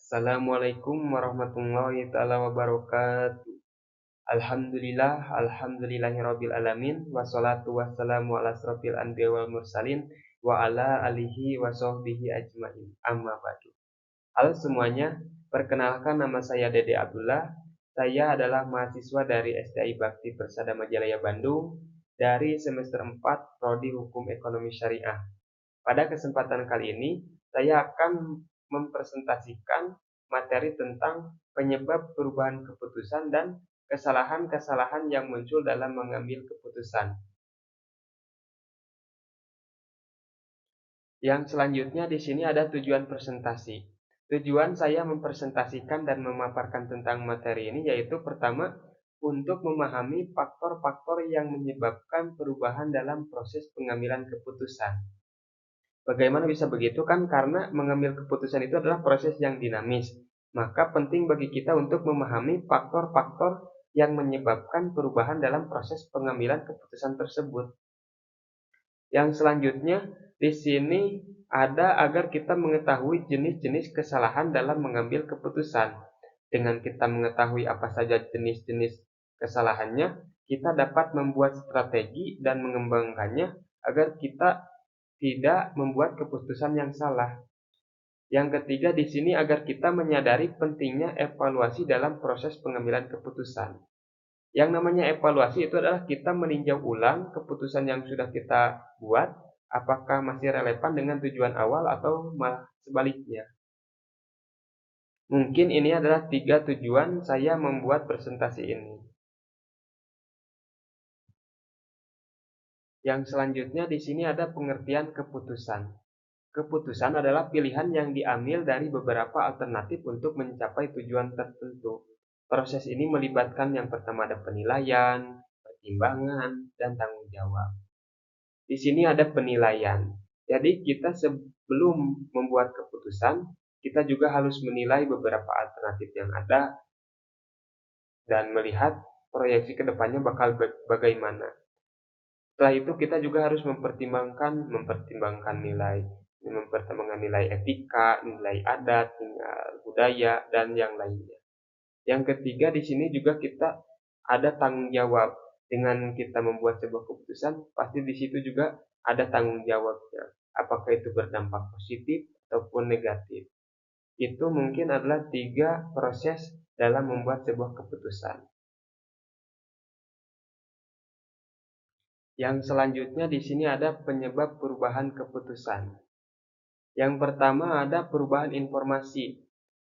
Assalamualaikum warahmatullahi taala wabarakatuh. Alhamdulillahirabbil alamin wassalatu wassalamu ala asrofil anbiya wal mursalin wa ala alihi wa sahbihi ajmain. Amma ba'du. Halo semuanya, perkenalkan nama saya Dede Abdullah. Saya adalah mahasiswa dari STI Bakti Persada Majalaya Bandung dari semester 4 Prodi Hukum Ekonomi Syariah. Pada kesempatan kali ini, saya akan mempresentasikan materi tentang penyebab perubahan keputusan dan kesalahan-kesalahan yang muncul dalam mengambil keputusan. Yang selanjutnya di sini ada tujuan presentasi. Tujuan saya mempresentasikan dan memaparkan tentang materi ini yaitu pertama, untuk memahami faktor-faktor yang menyebabkan perubahan dalam proses pengambilan keputusan. Bagaimana bisa begitu kan? Karena mengambil keputusan itu adalah proses yang dinamis. Maka penting bagi kita untuk memahami faktor-faktor yang menyebabkan perubahan dalam proses pengambilan keputusan tersebut. Yang selanjutnya di sini ada agar kita mengetahui jenis-jenis kesalahan dalam mengambil keputusan. Dengan kita mengetahui apa saja jenis-jenis kesalahannya, kita dapat membuat strategi dan mengembangkannya agar kita tidak membuat keputusan yang salah. Yang ketiga di sini agar kita menyadari pentingnya evaluasi dalam proses pengambilan keputusan. Yang namanya evaluasi itu adalah kita meninjau ulang keputusan yang sudah kita buat, apakah masih relevan dengan tujuan awal atau malah sebaliknya. Mungkin ini adalah 3 tujuan saya membuat presentasi ini. Yang selanjutnya di sini ada pengertian keputusan. Keputusan adalah pilihan yang diambil dari beberapa alternatif untuk mencapai tujuan tertentu. Proses ini melibatkan yang pertama ada penilaian, pertimbangan, dan tanggung jawab. Di sini ada penilaian. Jadi kita sebelum membuat keputusan, kita juga harus menilai beberapa alternatif yang ada dan melihat proyeksi ke depannya bakal bagaimana. Setelah itu kita juga harus mempertimbangkan nilai etika, nilai adat, nilai budaya, dan yang lainnya. Yang ketiga di sini juga kita ada tanggung jawab. Dengan kita membuat sebuah keputusan, pasti di situ juga ada tanggung jawabnya. Apakah itu berdampak positif ataupun negatif. Itu mungkin adalah 3 proses dalam membuat sebuah keputusan. Yang selanjutnya di sini ada penyebab perubahan keputusan. Yang pertama ada perubahan informasi.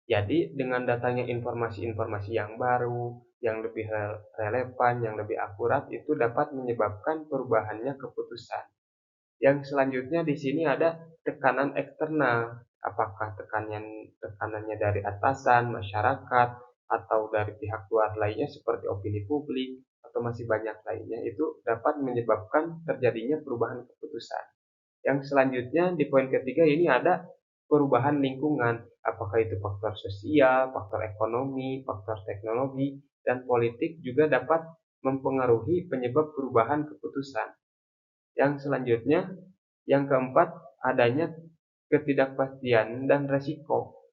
Jadi dengan datangnya informasi-informasi yang baru, yang lebih relevan, yang lebih akurat itu dapat menyebabkan perubahannya keputusan. Yang selanjutnya di sini ada tekanan eksternal. Apakah tekanannya dari atasan, masyarakat, atau dari pihak luar lainnya seperti opini publik, atau masih banyak lainnya, itu dapat menyebabkan terjadinya perubahan keputusan. Yang selanjutnya di poin ketiga ini ada perubahan lingkungan, apakah itu faktor sosial, faktor ekonomi, faktor teknologi, dan politik juga dapat mempengaruhi penyebab perubahan keputusan. Yang selanjutnya, yang keempat, adanya ketidakpastian dan resiko.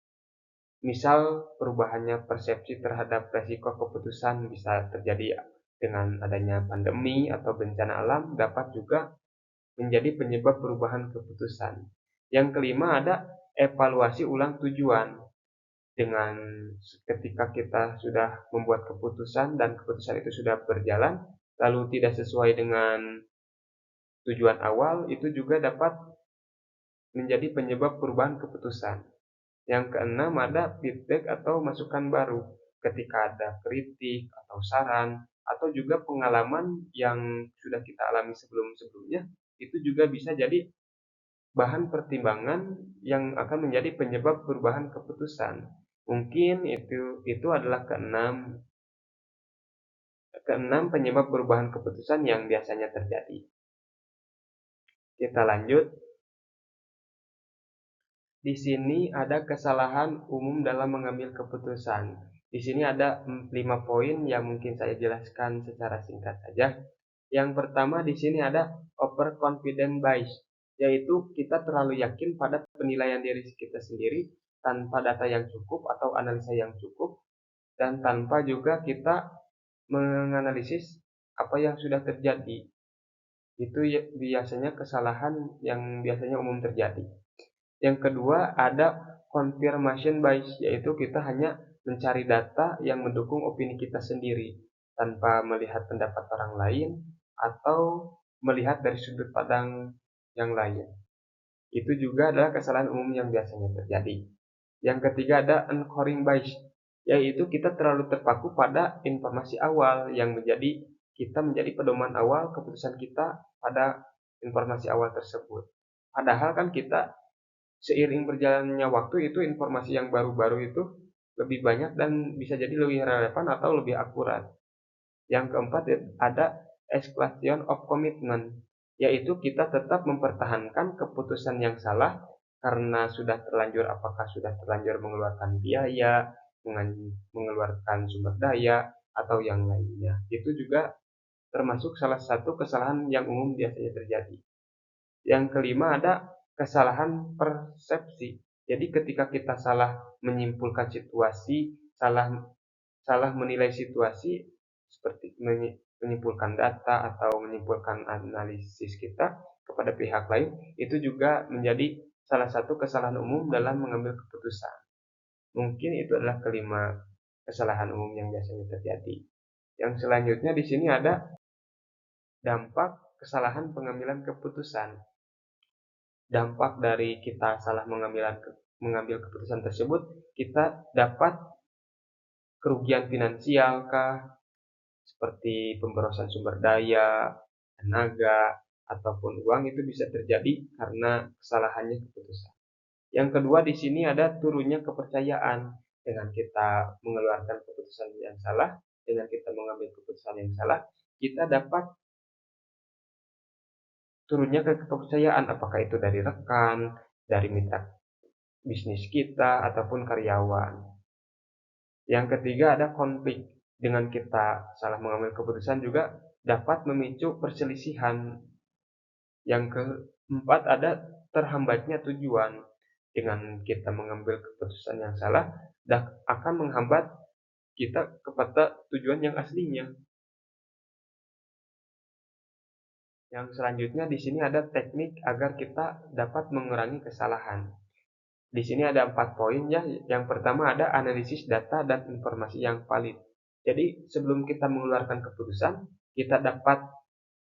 Misal perubahannya persepsi terhadap resiko keputusan bisa terjadi dengan adanya pandemi atau bencana alam dapat juga menjadi penyebab perubahan keputusan. Yang kelima ada evaluasi ulang tujuan. Dengan ketika kita sudah membuat keputusan dan keputusan itu sudah berjalan, lalu tidak sesuai dengan tujuan awal, itu juga dapat menjadi penyebab perubahan keputusan. Yang keenam ada feedback atau masukan baru. Ketika ada kritik atau saran, atau juga pengalaman yang sudah kita alami sebelum-sebelumnya, itu juga bisa jadi bahan pertimbangan yang akan menjadi penyebab perubahan keputusan. Mungkin itu adalah keenam penyebab perubahan keputusan yang biasanya terjadi. Kita lanjut. Di sini ada kesalahan umum dalam mengambil keputusan. Di sini ada 5 poin yang mungkin saya jelaskan secara singkat saja. Yang pertama di sini ada overconfident bias, yaitu kita terlalu yakin pada penilaian diri kita sendiri tanpa data yang cukup atau analisa yang cukup, dan tanpa juga kita menganalisis apa yang sudah terjadi. Itu biasanya kesalahan yang biasanya umum terjadi. Yang kedua ada confirmation bias, yaitu kita hanya mencari data yang mendukung opini kita sendiri tanpa melihat pendapat orang lain atau melihat dari sudut pandang yang lain. Itu juga adalah kesalahan umum yang biasanya terjadi. Yang ketiga ada anchoring bias, yaitu kita terlalu terpaku pada informasi awal yang kita menjadi pedoman awal keputusan kita pada informasi awal tersebut. Padahal kan kita seiring berjalannya waktu itu informasi yang baru-baru itu lebih banyak dan bisa jadi lebih relevan atau lebih akurat. Yang keempat ada exclusion of commitment, yaitu kita tetap mempertahankan keputusan yang salah karena apakah sudah terlanjur mengeluarkan biaya, mengeluarkan sumber daya, atau yang lainnya. Itu juga termasuk salah satu kesalahan yang umum biasanya terjadi. Yang kelima ada kesalahan persepsi. Jadi ketika kita salah menyimpulkan situasi, salah menilai situasi seperti menyimpulkan data atau menyimpulkan analisis kita kepada pihak lain, itu juga menjadi salah satu kesalahan umum dalam mengambil keputusan. Mungkin itu adalah kelima kesalahan umum yang biasanya terjadi. Yang selanjutnya di sini ada dampak kesalahan pengambilan keputusan. Dampak dari kita salah mengambil keputusan tersebut, kita dapat kerugian finansial kah, seperti pemborosan sumber daya, tenaga, ataupun uang, itu bisa terjadi karena kesalahannya keputusan. Yang kedua di sini ada turunnya kepercayaan. Dengan kita mengeluarkan keputusan yang salah, dengan kita mengambil keputusan yang salah, kita dapat turunnya kepercayaan, apakah itu dari rekan, dari mitra bisnis kita, ataupun karyawan. Yang ketiga ada konflik. Dengan kita salah mengambil keputusan juga dapat memicu perselisihan. Yang keempat ada terhambatnya tujuan. Dengan kita mengambil keputusan yang salah, akan menghambat kita kepada tujuan yang aslinya. Yang selanjutnya di sini ada teknik agar kita dapat mengurangi kesalahan. Di sini ada 4 poin ya. Yang pertama ada analisis data dan informasi yang valid. Jadi sebelum kita mengeluarkan keputusan, kita dapat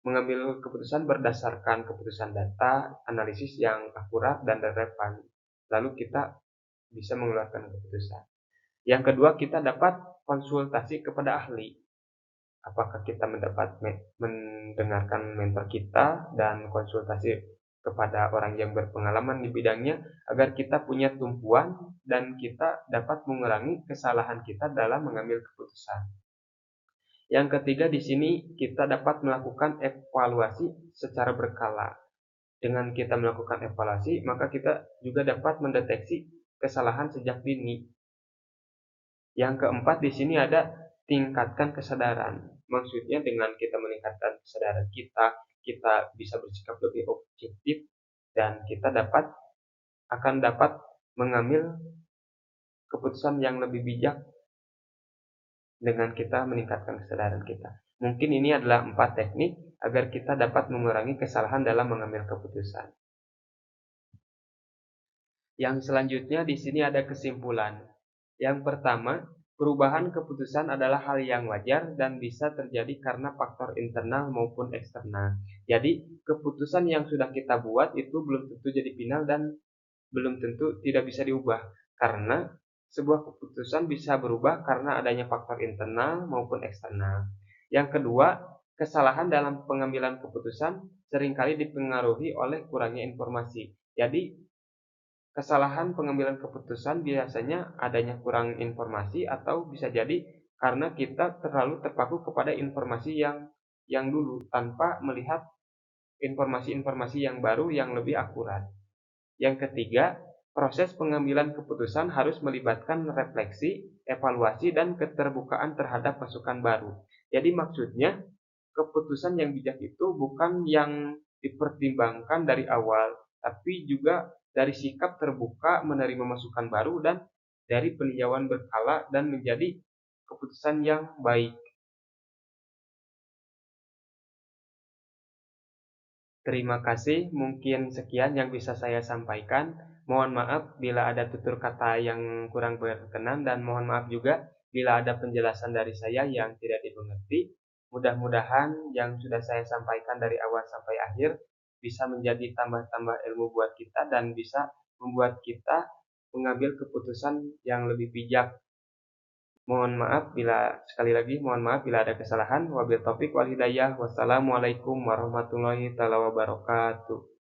mengambil keputusan berdasarkan keputusan data, analisis yang akurat dan relevan. Lalu kita bisa mengeluarkan keputusan. Yang kedua, kita dapat konsultasi kepada ahli. Apakah kita mendengarkan mentor kita dan konsultasi kepada orang yang berpengalaman di bidangnya agar kita punya tumpuan dan kita dapat mengurangi kesalahan kita dalam mengambil keputusan. Yang ketiga di sini kita dapat melakukan evaluasi secara berkala. Dengan kita melakukan evaluasi, maka kita juga dapat mendeteksi kesalahan sejak dini. Yang keempat di sini ada tingkatkan kesadaran. Maksudnya dengan kita meningkatkan kesadaran kita bisa bersikap lebih objektif dan kita akan dapat mengambil keputusan yang lebih bijak dengan kita meningkatkan kesadaran kita. Mungkin ini adalah 4 teknik agar kita dapat mengurangi kesalahan dalam mengambil keputusan. Yang selanjutnya di sini ada kesimpulan. Yang pertama, perubahan keputusan adalah hal yang wajar dan bisa terjadi karena faktor internal maupun eksternal. Jadi, keputusan yang sudah kita buat itu belum tentu jadi final dan belum tentu tidak bisa diubah. Karena sebuah keputusan bisa berubah karena adanya faktor internal maupun eksternal. Yang kedua, kesalahan dalam pengambilan keputusan seringkali dipengaruhi oleh kurangnya informasi. Jadi, kesalahan pengambilan keputusan biasanya adanya kurang informasi atau bisa jadi karena kita terlalu terpaku kepada informasi yang dulu tanpa melihat informasi-informasi yang baru yang lebih akurat. Yang ketiga, proses pengambilan keputusan harus melibatkan refleksi, evaluasi, dan keterbukaan terhadap masukan baru. Jadi maksudnya, keputusan yang bijak itu bukan yang dipertimbangkan dari awal, tapi juga dari sikap terbuka menerima masukan baru dan dari peninjauan berkala dan menjadi keputusan yang baik. Terima kasih, mungkin sekian yang bisa saya sampaikan. Mohon maaf bila ada tutur kata yang kurang berkenan dan mohon maaf juga bila ada penjelasan dari saya yang tidak dimengerti. Mudah-mudahan yang sudah saya sampaikan dari awal sampai akhir bisa menjadi tambah-tambah ilmu buat kita dan bisa membuat kita mengambil keputusan yang lebih bijak. Mohon maaf bila sekali lagi mohon maaf bila ada kesalahan. Wabil taufik wal hidayah. Wassalamualaikum warahmatullahi wabarakatuh.